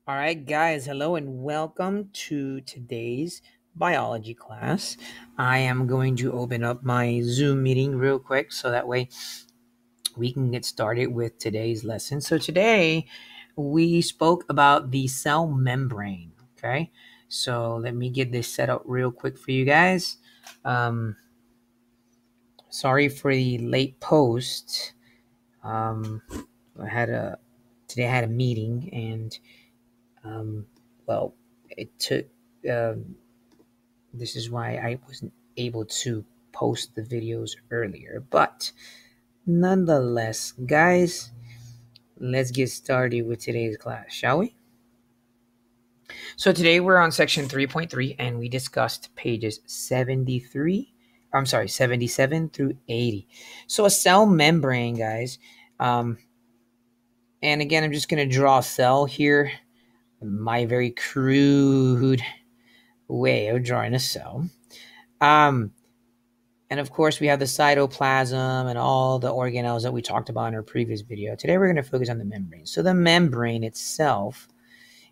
All right, guys, hello and welcome to today's biology class. I am going to open up my Zoom meeting real quick so that way we can get started with today's lesson. So, today we spoke about the cell membrane. Okay, so let me get this set up real quick for you guys. Um, Sorry for the late post. Um, I had a today I had a meeting and Um, well, it took. This is why I wasn't able to post the videos earlier. But nonetheless, guys, let's get started with today's class, shall we? So today we're on section 3.3 and we discussed pages 77 through 80. So a cell membrane, guys. Um, and again, I'm just going to draw a cell here. My very crude way of drawing a cell. Um, and of course, we have the cytoplasm and all the organelles that we talked about in our previous video. Today, we're going to focus on the membrane. So the membrane itself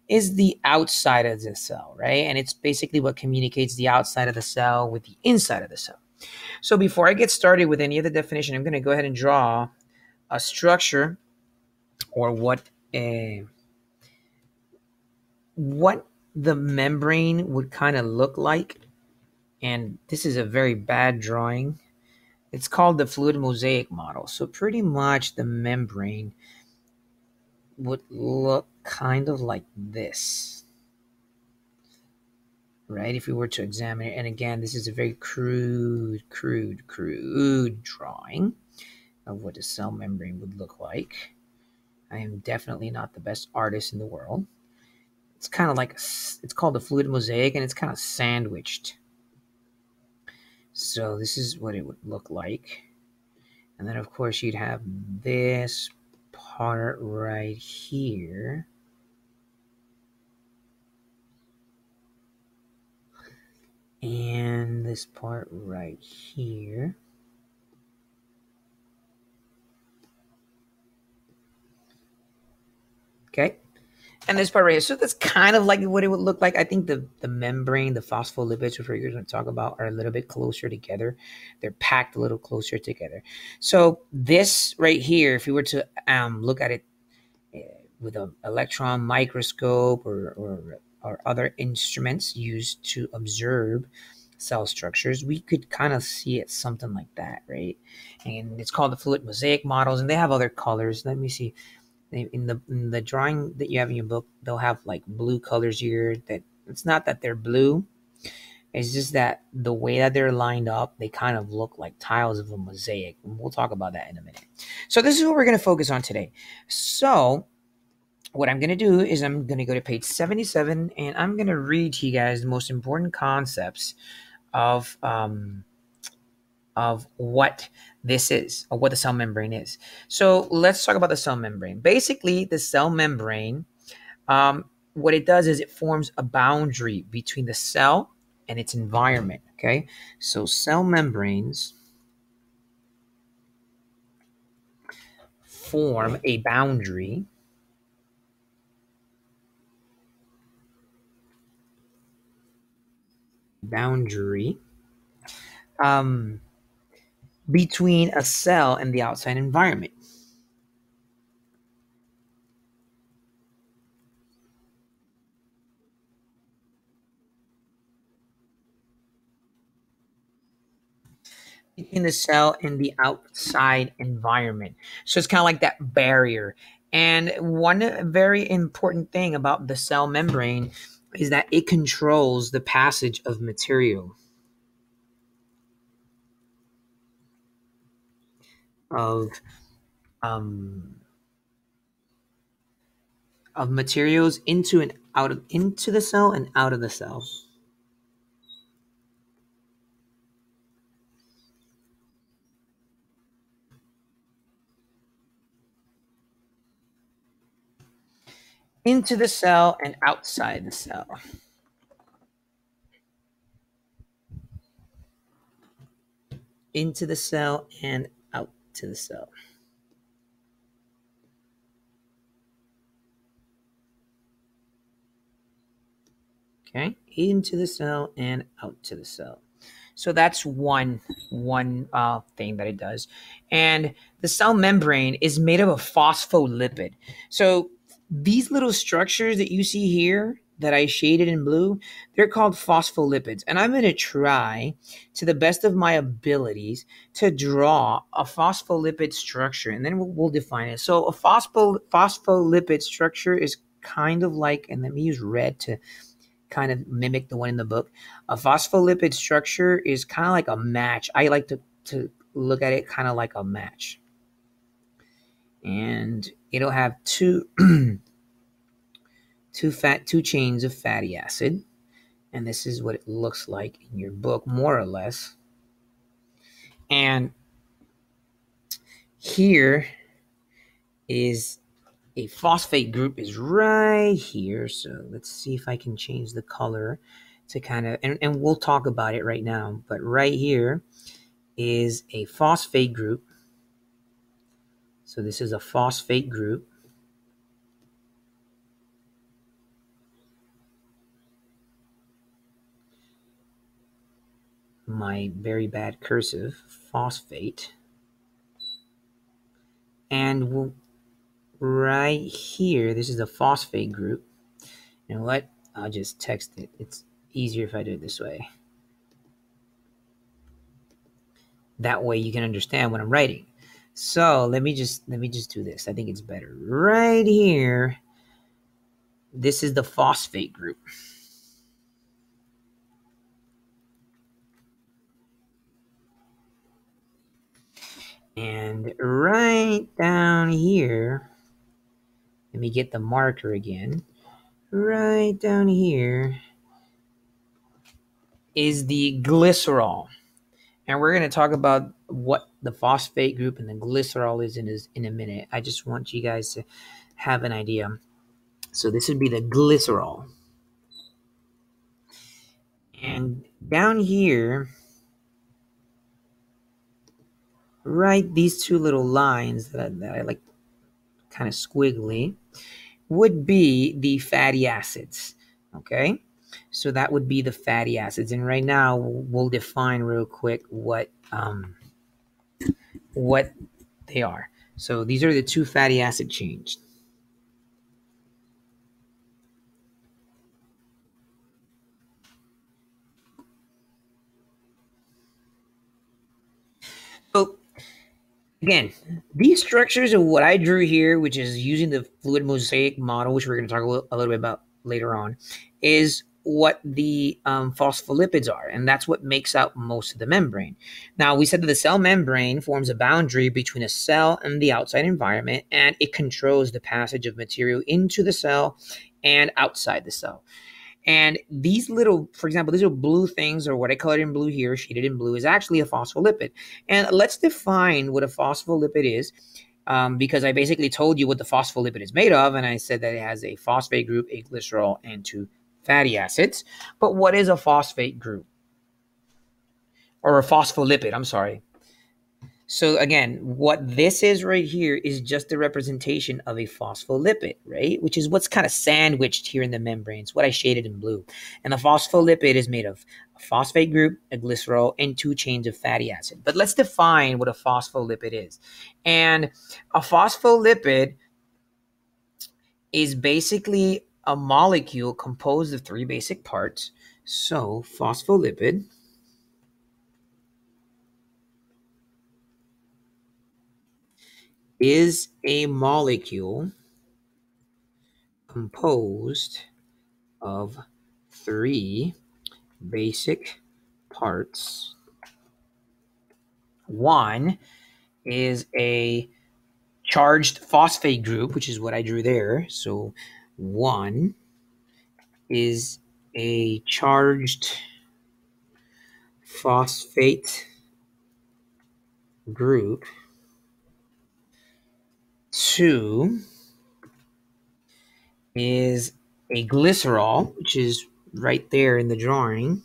is the outside of the cell, right? And it's basically what communicates the outside of the cell with the inside of the cell. So before I get started with any of the definition, I'm going to go ahead and draw a structure or what the membrane would kind of look like. And this is a very bad drawing. It's called the fluid mosaic model. So pretty much the membrane would look kind of like this, right? If we were to examine it. And again, this is a very crude drawing of what a cell membrane would look like. I am definitely not the best artist in the world. It's kind of like, it's called the fluid mosaic, and it's kind of sandwiched. So this is what it would look like. And then, of course, you'd have this part right here. And this part right here. Okay. And this part right here. So that's kind of like what it would look like. I think the membrane, the phospholipids, which we're going to talk about, are a little bit closer together. They're packed a little closer together. So this right here, if you were to look at it with an electron microscope or other instruments used to observe cell structures, we could kind of see it something like that, right? And it's called the fluid mosaic models, and they have other colors. Let me see. In the drawing that you have in your book, they'll have like blue colors here. That it's not that they're blue. It's just that the way that they're lined up, they kind of look like tiles of a mosaic. And we'll talk about that in a minute. So this is what we're going to focus on today. So what I'm going to do is I'm going to go to page 77 and I'm going to read to you guys the most important concepts of what this is, or what the cell membrane is. So let's talk about the cell membrane. Basically, the cell membrane, what it does is it forms a boundary between the cell and its environment. Okay, so cell membranes form a boundary um, between a cell and the outside environment. Between the cell and the outside environment. So it's kind of like that barrier. And one very important thing about the cell membrane is that it controls the passage of material, of um, of materials into the cell and out of the cell. Into the cell and outside the cell. Into the cell and out to the cell. Okay, into the cell and out to the cell. So that's one thing that it does. And the cell membrane is made of a phospholipid. So these little structures that you see here that I shaded in blue, they're called phospholipids. And I'm going to try to the best of my abilities to draw a phospholipid structure, and then we'll define it. So a phospholipid structure is kind of like, and let me use red to kind of mimic the one in the book. A phospholipid structure is kind of like a match. I like to look at it kind of like a match. And it'll have two two chains of fatty acid. And this is what it looks like in your book, more or less. And here is a phosphate group is right here. So let's see if I can change the color to kind of, and we'll talk about it right now. But right here is a phosphate group. So this is a phosphate group. My very bad cursive, phosphate. And we'll, right here, this is a phosphate group. You know what? I'll just text it. It's easier if I do it this way. That way you can understand what I'm writing. So let me just do this. I think it's better. Right here, this is the phosphate group. And right down here, let me get the marker again. Right down here is the glycerol. And we're going to talk about what the phosphate group and the glycerol is in a minute. I just want you guys to have an idea. So this would be the glycerol. And down here, right, these two little lines that I like kind of squiggly would be the fatty acids. Okay, so that would be the fatty acids. And right now we'll define real quick what they are. So these are the two fatty acid chains. So again, these structures of what I drew here, which is using the fluid mosaic model, which we're going to talk a little bit about later on, is what the phospholipids are, and that's what makes up most of the membrane. Now, we said that the cell membrane forms a boundary between a cell and the outside environment, and it controls the passage of material into the cell and outside the cell. And these little, for example, these little blue things, or what I colored in blue here, shaded in blue, is actually a phospholipid. And let's define what a phospholipid is, because I basically told you what the phospholipid is made of, and I said that it has a phosphate group, a glycerol, and two fatty acids. But what is a phosphate group? Or a phospholipid, I'm sorry. So again, what this is right here is just a representation of a phospholipid, right? Which is what's kind of sandwiched here in the membranes, what I shaded in blue. And the phospholipid is made of a phosphate group, a glycerol, and two chains of fatty acid. But let's define what a phospholipid is. And a phospholipid is basically a molecule composed of three basic parts. So phospholipid is a molecule composed of three basic parts. One is a charged phosphate group, which is what I drew there. So one is a charged phosphate group. Two is a glycerol, which is right there in the drawing.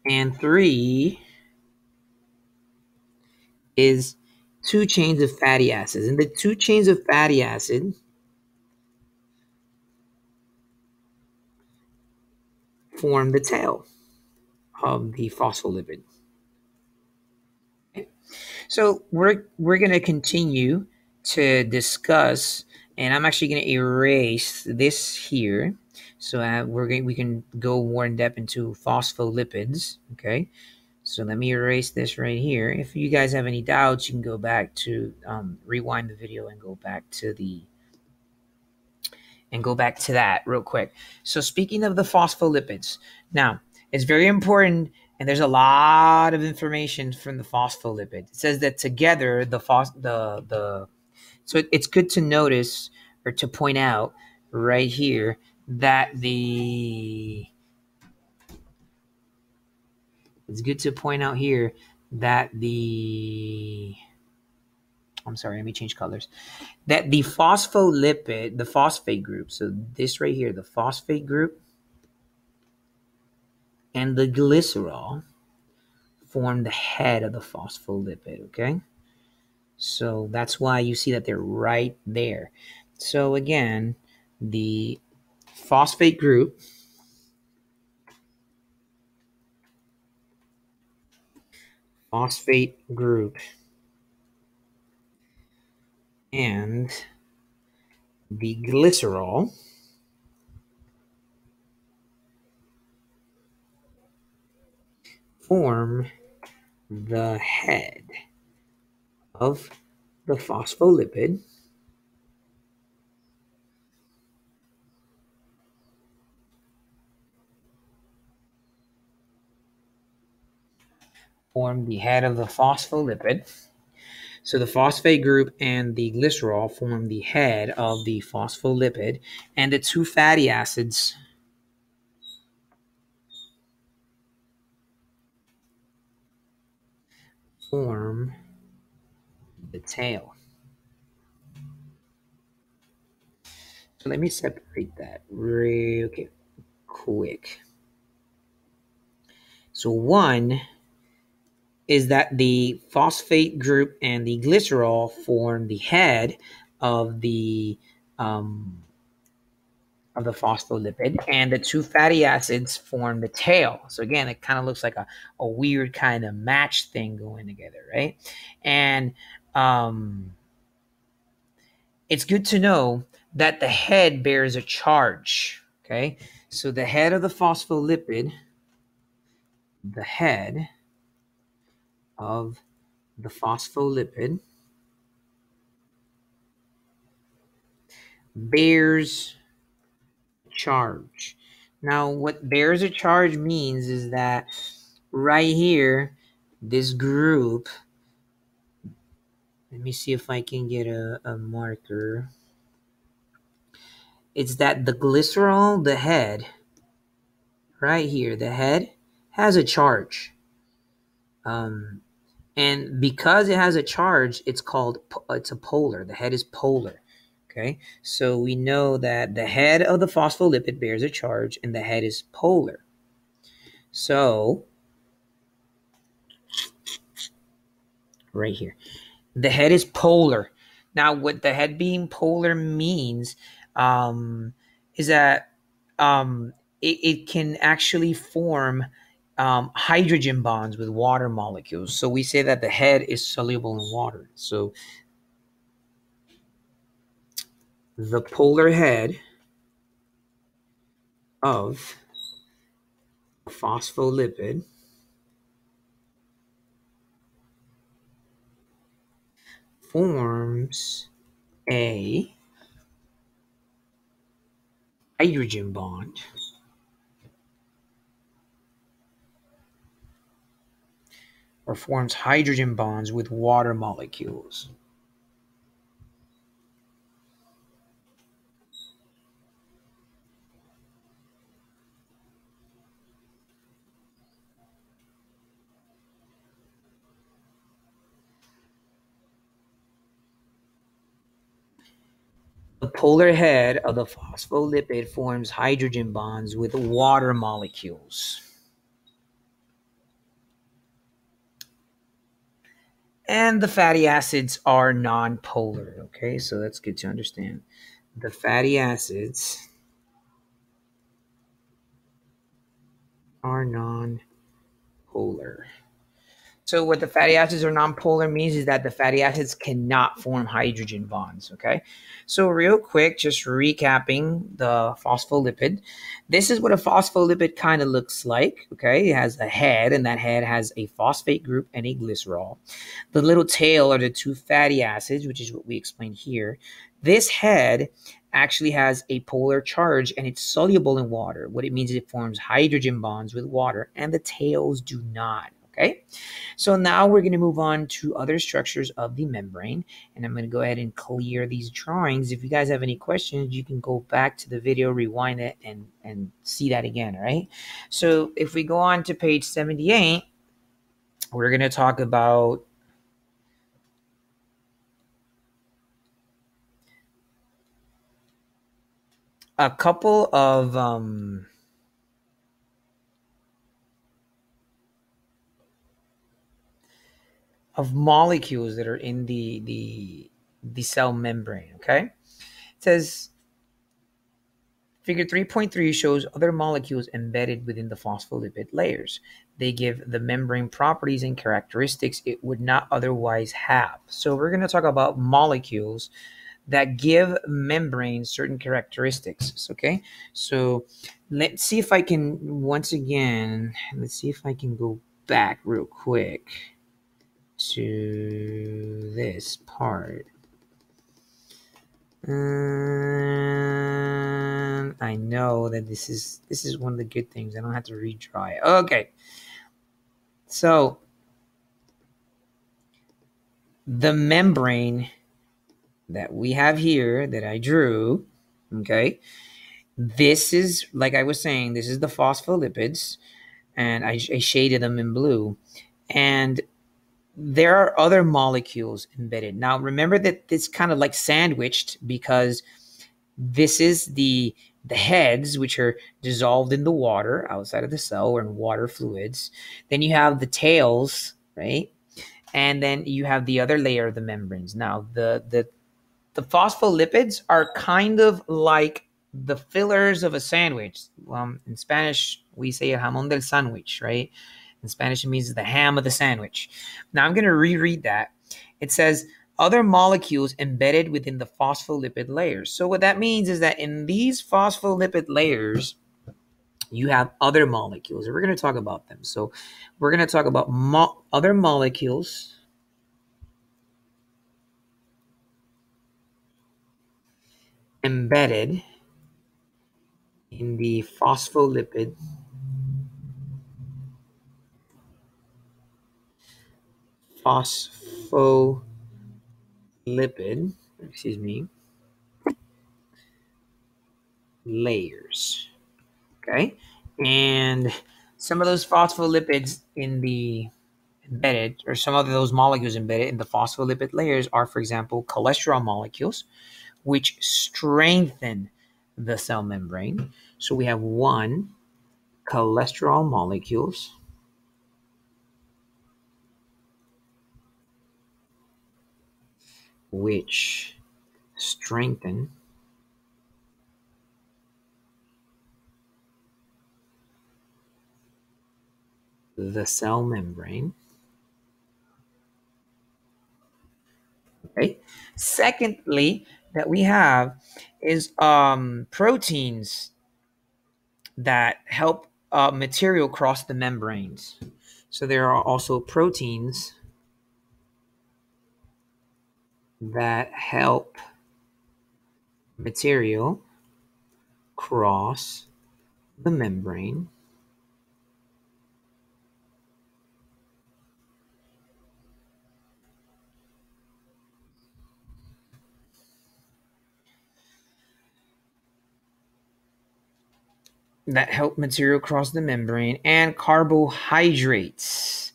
And three is two chains of fatty acids. And the two chains of fatty acid form the tail of the phospholipid. Okay. So we're gonna continue to discuss, and I'm actually gonna erase this here, so we can go more in depth into phospholipids. Okay, so let me erase this right here. If you guys have any doubts, you can go back to rewind the video and go back to that real quick. So speaking of the phospholipids, now it's very important, and there's a lot of information from the phospholipid. It says that together so it's good to notice or to point out right here that it's good to point out here that I'm sorry, let me change colors. That the phospholipid, the phosphate group, so this right here, the phosphate group and the glycerol form the head of the phospholipid, okay? So that's why you see that they're right there. So again, the phosphate group and the glycerol form the head of the phospholipid, So the phosphate group and the glycerol form the head of the phospholipid, and the two fatty acids form the tail. So let me separate that real quick. So one is that the phosphate group and the glycerol form the head of the um, phospholipid, and the two fatty acids form the tail. So again, it kind of looks like a weird kind of match thing going together, right? And it's good to know that the head bears a charge. Okay, so the head of the phospholipid, the head of the phospholipid bears charge. Now, what bears a charge means is that right here, this group, let me see if I can get a marker. It's that the glycerol, the head, right here, the head has a charge. And because it has a charge, it's a polar. The head is polar. Okay, so we know that the head of the phospholipid bears a charge and the head is polar. So, right here, the head is polar. Now, what the head being polar means is that it can actually form hydrogen bonds with water molecules. So we say that the head is soluble in water. So the polar head of a phospholipid forms a hydrogen bond or forms hydrogen bonds with water molecules. The polar head of the phospholipid forms hydrogen bonds with water molecules. And the fatty acids are nonpolar. Okay, so that's good to understand. The fatty acids are non-polar. So what the fatty acids are nonpolar means is that the fatty acids cannot form hydrogen bonds, okay? So real quick, just recapping the phospholipid. This is what a phospholipid kind of looks like, okay? It has a head, and that head has a phosphate group and a glycerol. The little tail are the two fatty acids, which is what we explained here. This head actually has a polar charge and it's soluble in water. What it means is it forms hydrogen bonds with water, and the tails do not, okay? So now we're going to move on to other structures of the membrane, and I'm going to go ahead and clear these drawings. If you guys have any questions, you can go back to the video, rewind it, and see that again, all right? So if we go on to page 78, we're going to talk about a couple of molecules that are in the cell membrane, okay? It says figure 3.3 shows other molecules embedded within the phospholipid layers. They give the membrane properties and characteristics it would not otherwise have. So we're going to talk about molecules that give membranes certain characteristics, okay? So let's see if I can, once again, let's see if I can go back real quick to this part. I know that this is one of the good things. I don't have to redraw it. Okay. So the membrane that we have here that I drew, okay, this is, like I was saying, this is the phospholipids, and I shaded them in blue. And there are other molecules embedded. Now, remember that it's kind of like sandwiched because this is the heads, which are dissolved in the water outside of the cell or in water fluids. Then you have the tails, right? And then you have the other layer of the membranes. Now, the phospholipids are kind of like the fillers of a sandwich. In Spanish, we say el jamón del sándwich, right? In Spanish, it means the ham of the sandwich. Now, I'm going to reread that. It says, other molecules embedded within the phospholipid layers. So what that means is that in these phospholipid layers, you have other molecules. And we're going to talk about them. So we're going to talk about other molecules embedded in the phospholipid excuse me, layers. Okay. And some of those phospholipids in the embedded, or some of those molecules embedded in the phospholipid layers are, for example, cholesterol molecules, which strengthen the cell membrane. So we have one, cholesterol molecules, which strengthen the cell membrane. Okay. Secondly, that we have is proteins that help material cross the membranes. So there are also proteins that help material cross the membrane. That help material cross the membrane, and carbohydrates.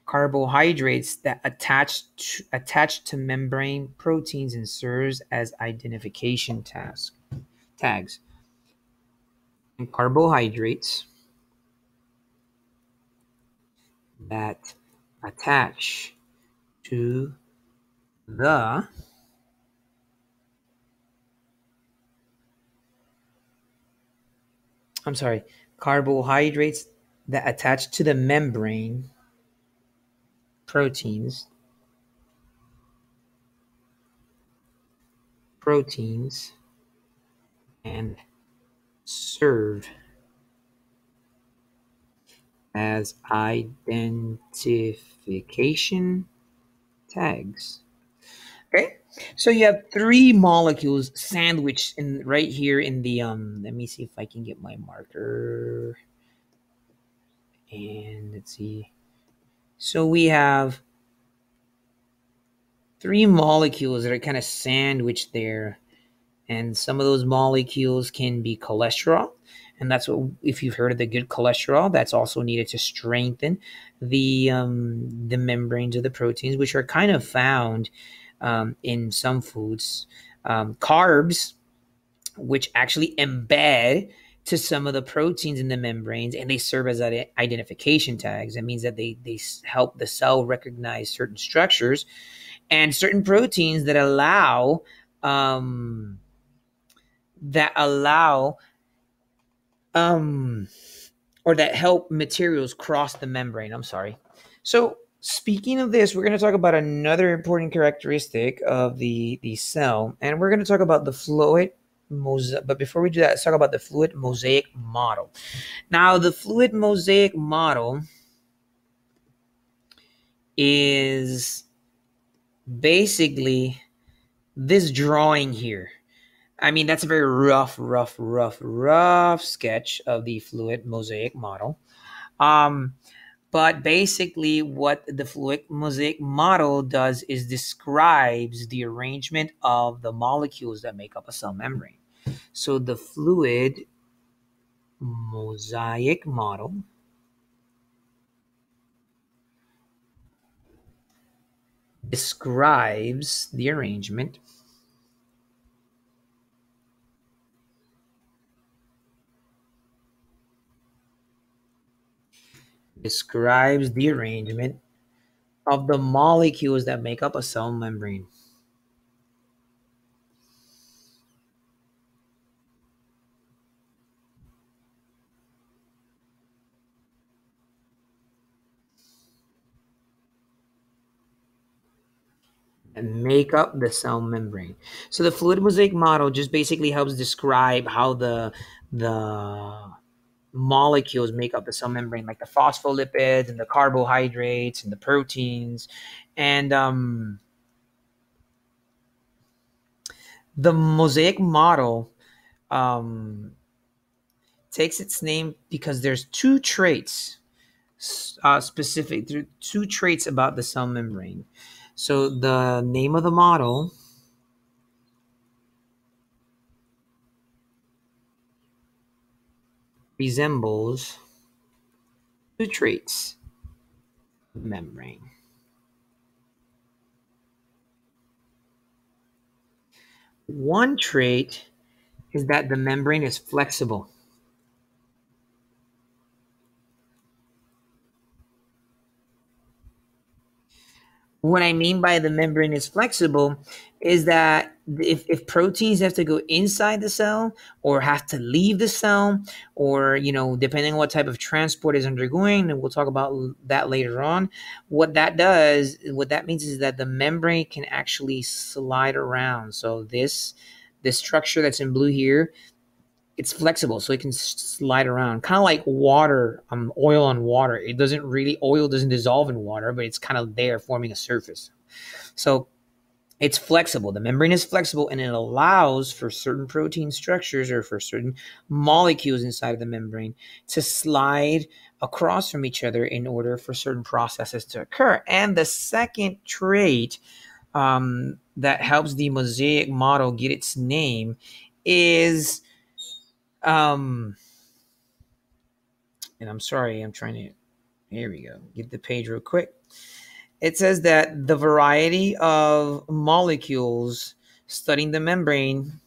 Carbohydrates that attach to membrane proteins and serves as identification tags. And carbohydrates that attach to the carbohydrates that attach to the membrane, proteins, proteins, and serve as identification tags. Okay, so you have three molecules sandwiched in right here in the Let me see if I can get my marker, and let's see. So we have three molecules that are kind of sandwiched there, and some of those molecules can be cholesterol, and that's what, if you've heard of the good cholesterol, that's also needed to strengthen the membranes of the proteins, which are kind of found in some foods. Carbs, which actually embed to some of the proteins in the membranes, and they serve as identification tags. That means that they help the cell recognize certain structures and certain proteins um, that allow um, or that help materials cross the membrane. I'm sorry. So speaking of this, we're going to talk about another important characteristic of the cell, and we're going to talk about the fluid mosaic. But before we do that, let's talk about the fluid mosaic model. Now, the fluid mosaic model is basically this drawing here. I mean, that's a very rough sketch of the fluid mosaic model. Um, but basically, what the fluid mosaic model does is describes the arrangement of the molecules that make up a cell membrane. So the fluid mosaic model describes the arrangement of the molecules that make up a cell membrane. And make up the cell membrane. So the fluid mosaic model just basically helps describe how the molecules make up the cell membrane, like the phospholipids and the carbohydrates and the proteins. And the mosaic model um, takes its name because there's two traits, two traits about the cell membrane. So the name of the model resembles two traits of membrane. One trait is that the membrane is flexible. What I mean by the membrane is flexible is that if proteins have to go inside the cell or have to leave the cell, or depending on what type of transport is undergoing, and we'll talk about that later on, what that means is that the membrane can actually slide around. So this structure that's in blue here, it's flexible, so it can slide around, kind of like water, oil on water. Oil doesn't dissolve in water, but it's kind of there forming a surface. So it's flexible. The membrane is flexible, and it allows for certain protein structures or for certain molecules inside of the membrane to slide across from each other in order for certain processes to occur. And the second trait that helps the mosaic model get its name is and I'm sorry, I'm trying to, here we go, get the page real quick. It says that the variety of molecules studying the membrane,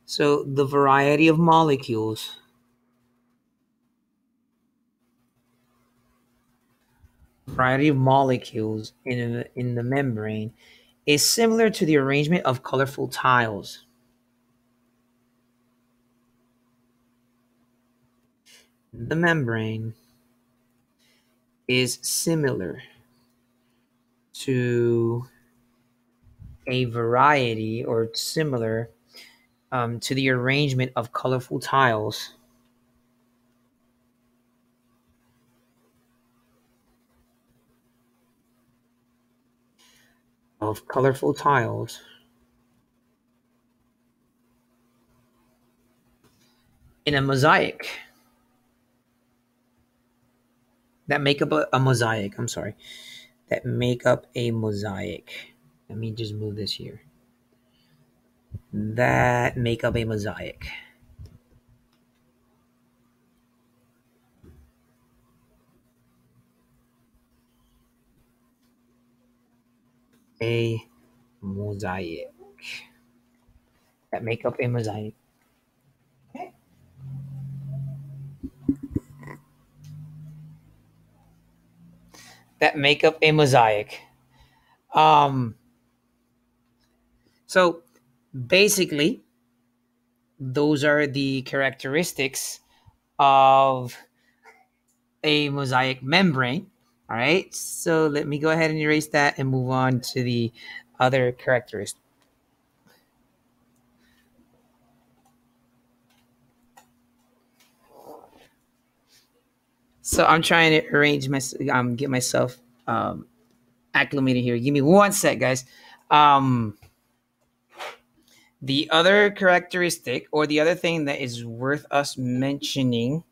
so the variety of molecules in the membrane is similar to the arrangement of colorful tiles. the membrane is similar to a variety or similar to the arrangement of colorful tiles in a mosaic that make up a mosaic. I'm sorry, that make up a mosaic. Let me just move this here. That make up a mosaic. A mosaic. That make up a mosaic. Okay. That make up a mosaic. Um, so basically, those are the characteristics of a mosaic membrane. All right. So let me go ahead and erase that and move on to the other characteristics. So I'm trying to arrange my get myself acclimated here. Give me one sec, guys. Um, the other characteristic or the other thing that is worth us mentioning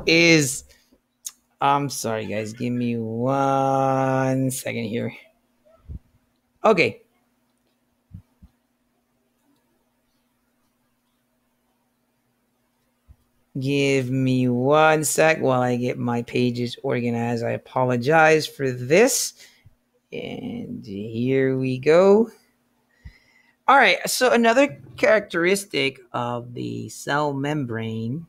is I'm sorry, guys. Give me 1 second here. Okay. Give me 1 sec while I get my pages organized. I apologize for this. And here we go. All right. So another characteristic of the cell membrane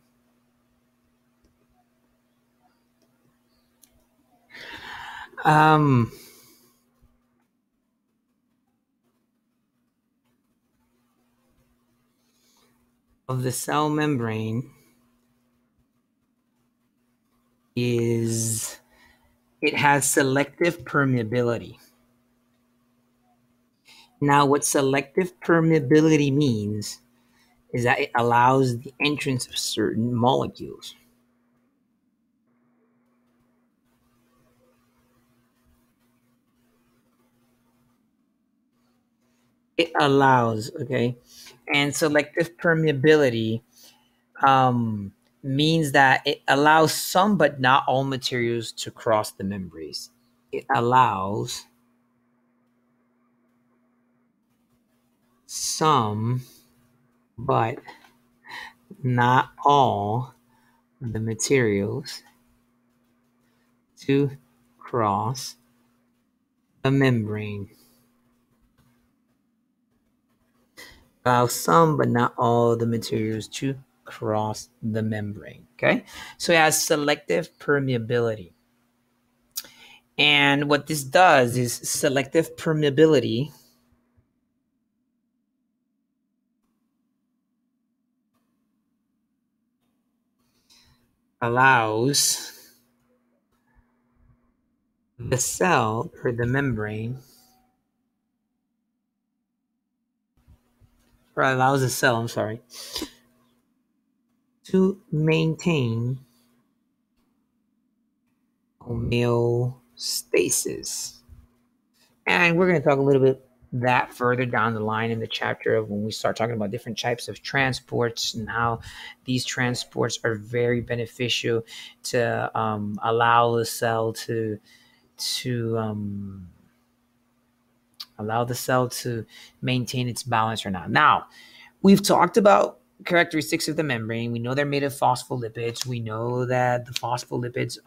um, of the cell membrane is it has selective permeability. Now, what selective permeability means is that it allows the entrance of certain molecules. It allows, okay, and selective permeability means that it allows some but not all materials to cross the membranes. It allows some but not all the materials to cross the membrane. Allow some but not all the materials to cross the membrane. Okay, so it has selective permeability. And what this does is selective permeability allows the cell or the membrane, or allows the cell, I'm sorry, to maintain homeostasis. And we're going to talk a little bit that further down the line in the chapter of when we start talking about different types of transports and how these transports are very beneficial to allow the cell to allow the cell to maintain its balance or not. Now, we've talked about characteristics of the membrane. We know they're made of phospholipids. We know that the phospholipids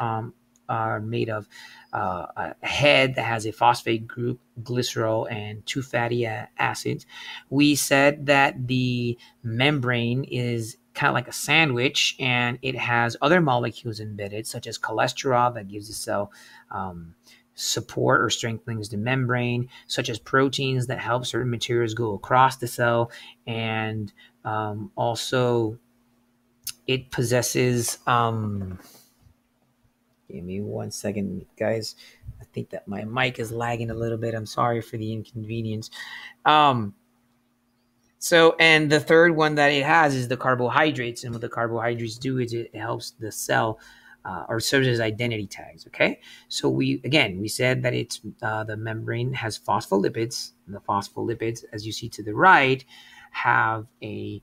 are made of a head that has a phosphate group, glycerol, and two fatty acids. We said that the membrane is kind of like a sandwich and it has other molecules embedded, such as cholesterol that gives the cell support or strengthens the membrane, such as proteins that help certain materials go across the cell. And also, it possesses, give me 1 second, guys. I think that my mic is lagging a little bit. I'm sorry for the inconvenience. And the third one that it has is the carbohydrates. And what the carbohydrates do is it helps the cell or serves as identity tags. Okay. So we said that it's the membrane has phospholipids. And the phospholipids, as you see to the right, have a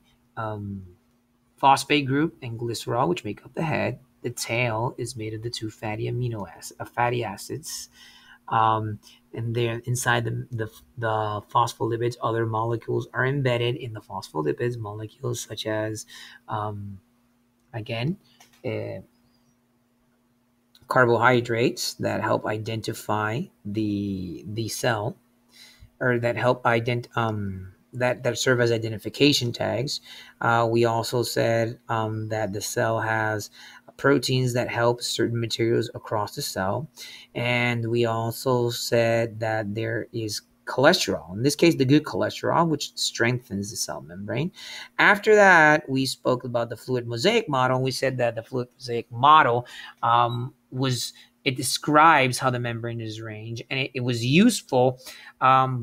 phosphate group and glycerol, which make up the head. The tail is made of the two fatty acids. And they're inside the phospholipids. Other molecules are embedded in the phospholipids, molecules such as, again, carbohydrates that help identify the cell, or that help that serve as identification tags. We also said that the cell has proteins that help certain materials across the cell. And we also said that there is cholesterol, in this case, the good cholesterol, which strengthens the cell membrane. After that, we spoke about the fluid mosaic model. We said that the fluid mosaic model it describes how the membrane is arranged, and it was useful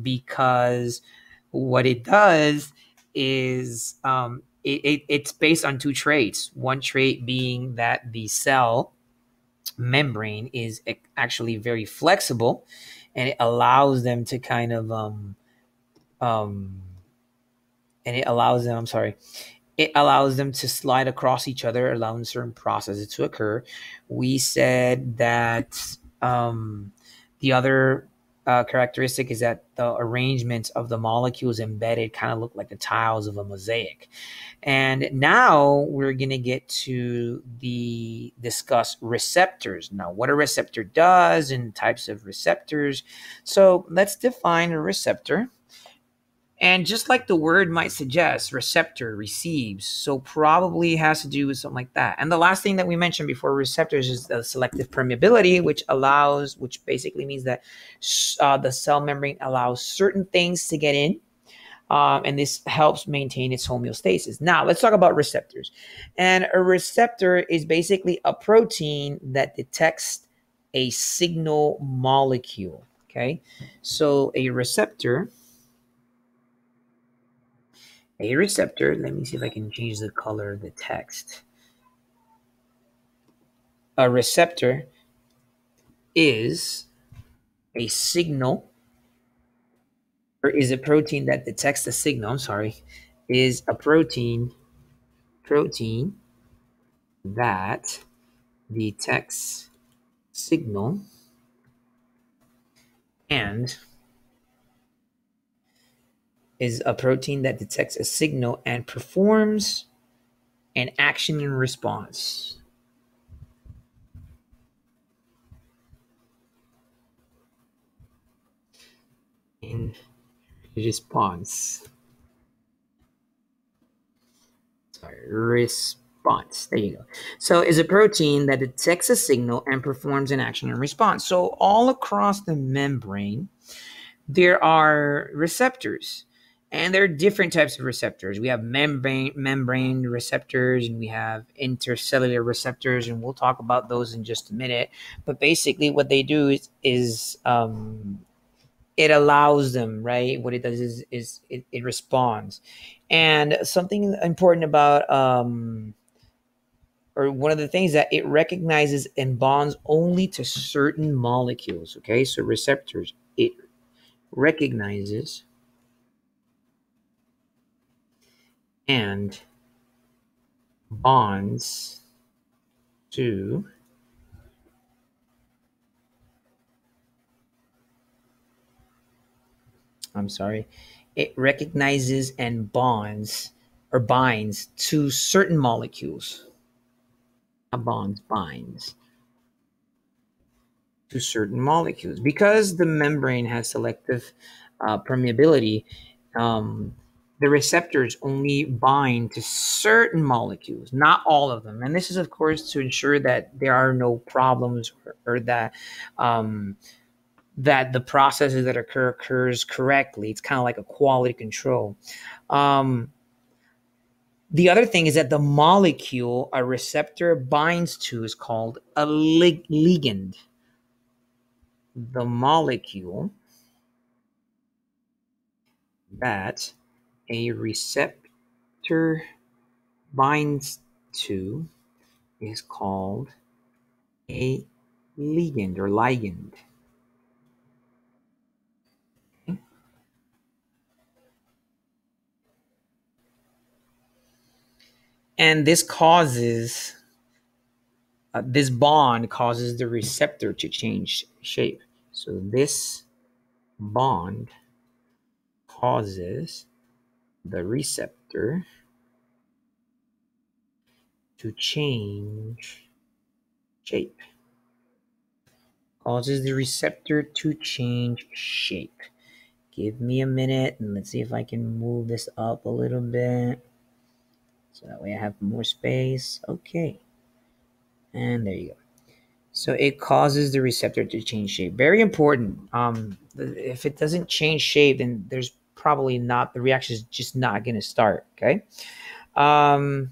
because what it does is it's based on two traits. One trait being that the cell membrane is actually very flexible, and it allows them to kind of it allows them to slide across each other, allowing certain processes to occur. We said that the other characteristic is that the arrangements of the molecules embedded kind of look like the tiles of a mosaic. And now we're going to get to discuss receptors. Now, what a receptor does and types of receptors. So let's define a receptor. And just like the word might suggest, receptor receives, so probably has to do with something like that. And the last thing that we mentioned before receptors is the selective permeability, which basically means that the cell membrane allows certain things to get in, and this helps maintain its homeostasis. Now, let's talk about receptors. And a receptor is basically a protein that detects a signal molecule. Okay, so a receptor, let me see if I can change the color of the text. A receptor is a signal, or is a protein that detects the signal. Is a protein that detects signal and performs an action in response. Response. There you go. So is a protein that detects a signal and performs an action in response. So all across the membrane, there are receptors. And there are different types of receptors. We have membrane receptors, and we have intracellular receptors, and we'll talk about those in just a minute. But basically what they do is it allows them, right? What it does is it responds. And something important about or one of the things that it recognizes and bonds only to certain molecules. Okay, so receptors, it recognizes and bonds to it recognizes and binds to certain molecules. Binds to certain molecules. Because the membrane has selective permeability, the receptors only bind to certain molecules, not all of them. And this is, of course, to ensure that there are no problems or that that the processes that occurs correctly. It's kind of like a quality control. Um, the other thing is that the molecule a receptor binds to is called a ligand. The molecule that a receptor binds to is called a ligand or ligand. And this bond causes the receptor to change shape. So this bond causes the receptor to change shape. Causes the receptor to change shape. Give me a minute and let's see if I can move this up a little bit. So that way I have more space. Okay. And there you go. So it causes the receptor to change shape. Very important. If it doesn't change shape, then there's probably not, the reaction is just not going to start. Okay. Um,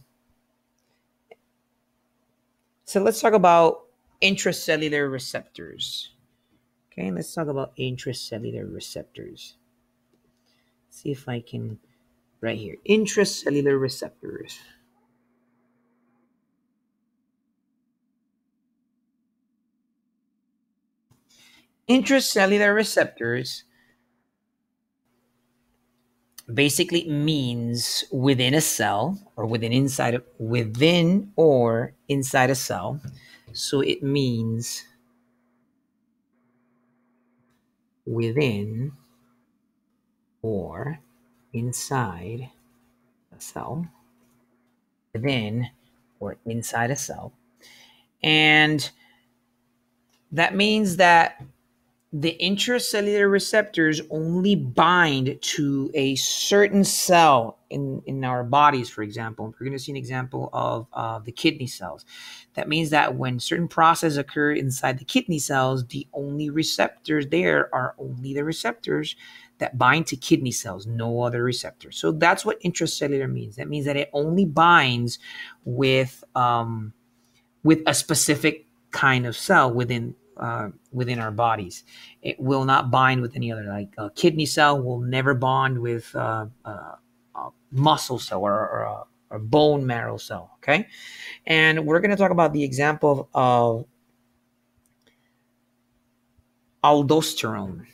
so let's talk about intracellular receptors. Okay. Let's talk about intracellular receptors. See if I can, right here, intracellular receptors. Intracellular receptors basically means within a cell or within or inside a cell. So it means within or inside a cell, within or inside a cell. And that means that the intracellular receptors only bind to a certain cell in our bodies. For example, we're going to see an example of the kidney cells. That means that when certain processes occur inside the kidney cells, the only receptors there are only the receptors that bind to kidney cells, no other receptors. So that's what intracellular means. That means that it only binds with a specific kind of cell within our bodies. It will not bind with any other. Like a kidney cell will never bond with a muscle cell or a bone marrow cell. Okay, and we're going to talk about the example of aldosterone.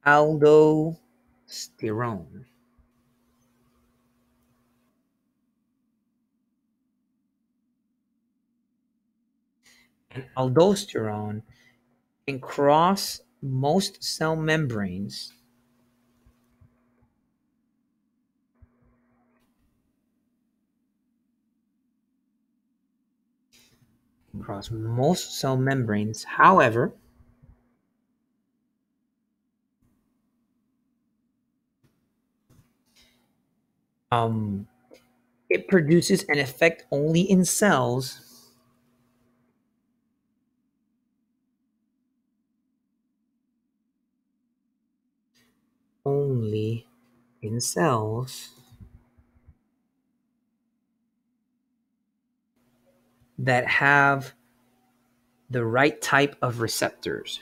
Aldosterone. And aldosterone can cross most cell membranes across most cell membranes. However, um, it produces an effect only in cells only in cells that have the right type of receptors.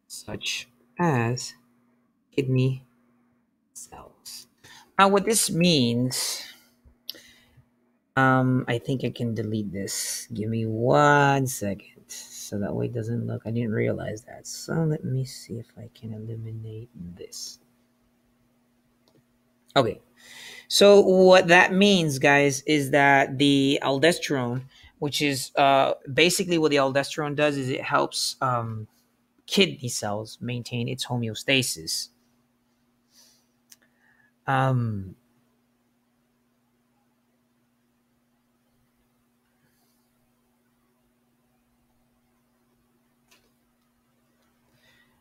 Such as kidney cells. Now, what this means, I think I can delete this. Give me 1 second. So that way it doesn't look, I didn't realize that. So let me see if I can eliminate this. Okay. So what that means, guys, is that the aldosterone, which is basically what the aldosterone does, is it helps kidney cells maintain its homeostasis. Um,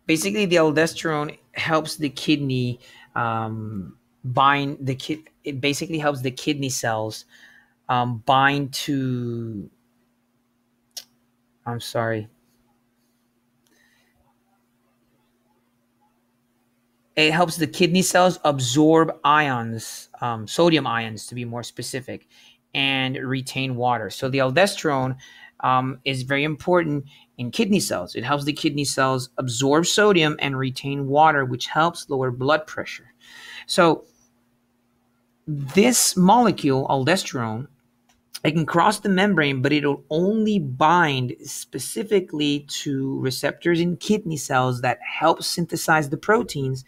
Basically, the aldosterone helps the kidney bind the kid. It basically helps the kidney cells bind to. I'm sorry. It helps the kidney cells absorb ions, sodium ions to be more specific, and retain water. So the aldosterone is very important in kidney cells. It helps the kidney cells absorb sodium and retain water, which helps lower blood pressure. So this molecule, aldosterone, it can cross the membrane, but it'll only bind specifically to receptors in kidney cells that help synthesize the proteins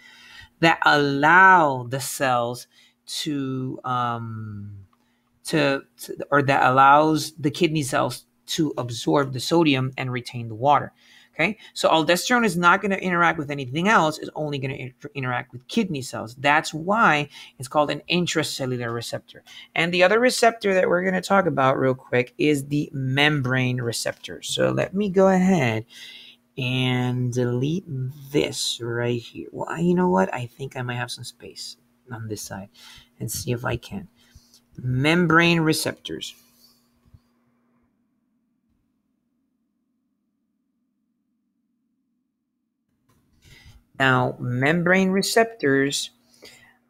that allow the cells to or that allows the kidney cells to absorb the sodium and retain the water. Okay, so aldosterone is not going to interact with anything else. It's only going to interact with kidney cells. That's why it's called an intracellular receptor. And the other receptor that we're going to talk about real quick is the membrane receptor. So let me go ahead and delete this right here. Well, you know what? I think I might have some space on this side and see if I can. Membrane receptors. Now, membrane receptors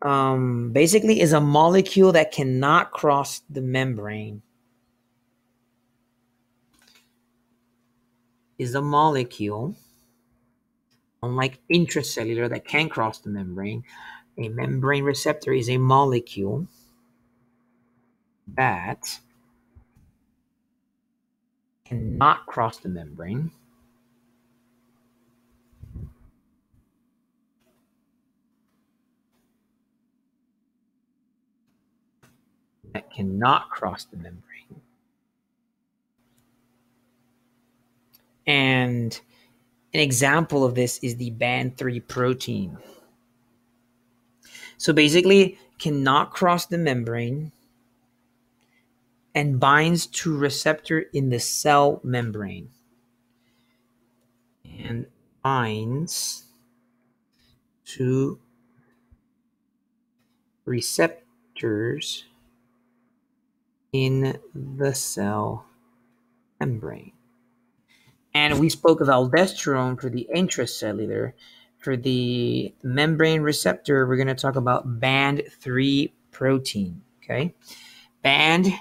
basically is a molecule that cannot cross the membrane. Is a molecule, unlike intracellular that can cross the membrane, a membrane receptor is a molecule that cannot cross the membrane. That cannot cross the membrane. And an example of this is the band 3 protein. So basically, cannot cross the membrane and binds to receptor in the cell membrane. And binds to receptors in the cell membrane. And we spoke of aldosterone for the intracellular. For the membrane receptor, we're going to talk about band 3 protein. Okay. Band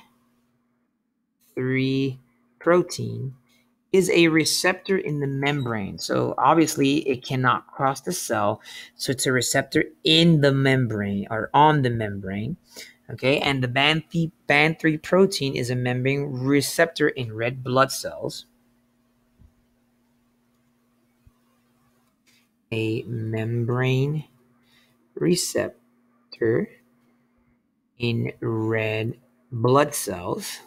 3 protein is a receptor in the membrane. So obviously it cannot cross the cell. So it's a receptor in the membrane or on the membrane. Okay. And the band 3 protein is a membrane receptor in red blood cells. A membrane receptor in red blood cells.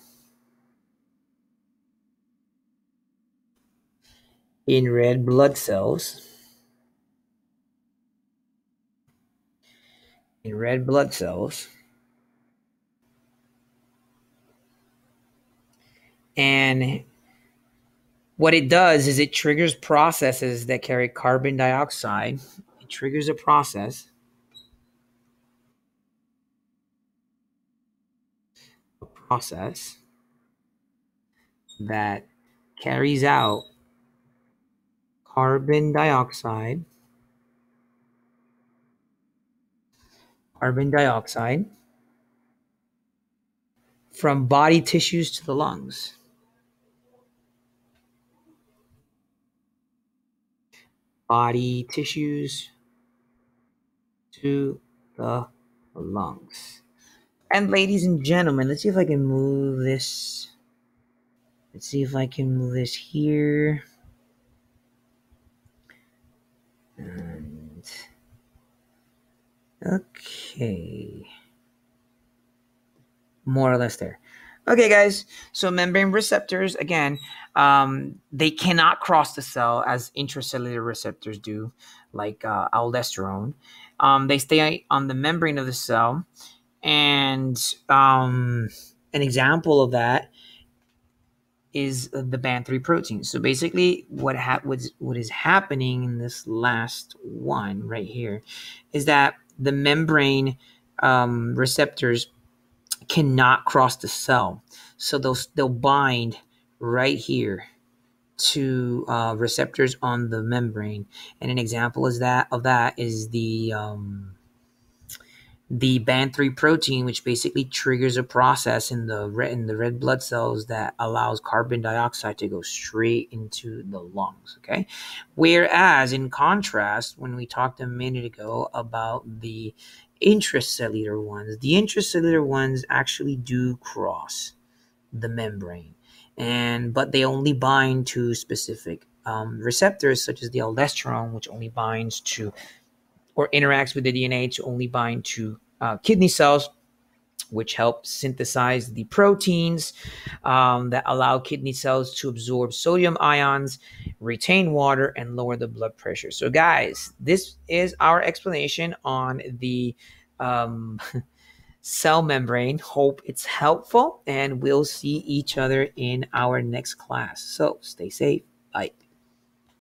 In red blood cells. In red blood cells. And what it does is it triggers processes that carry carbon dioxide. It triggers a process that carries out carbon dioxide from body tissues to the lungs. Body tissues to the lungs. And ladies and gentlemen, let's see if I can move this. Let's see if I can move this here. And okay. More or less there. Okay, guys. So membrane receptors, again, they cannot cross the cell as intracellular receptors do, like aldosterone. They stay on the membrane of the cell. And an example of that is the band 3 protein. So basically what is happening in this last one right here is that the membrane receptors cannot cross the cell. So they'll bind right here to receptors on the membrane. And an example is that is the band 3 protein, which basically triggers a process in the red blood cells that allows carbon dioxide to go straight into the lungs. Okay, whereas in contrast, when we talked a minute ago about the intracellular ones actually do cross the membrane, but they only bind to specific receptors, such as the aldosterone, which only binds to or interacts with the DNA to only bind to kidney cells, which help synthesize the proteins that allow kidney cells to absorb sodium ions, retain water, and lower the blood pressure. So, guys, this is our explanation on the cell membrane. Hope it's helpful, and we'll see each other in our next class. So, stay safe. Bye.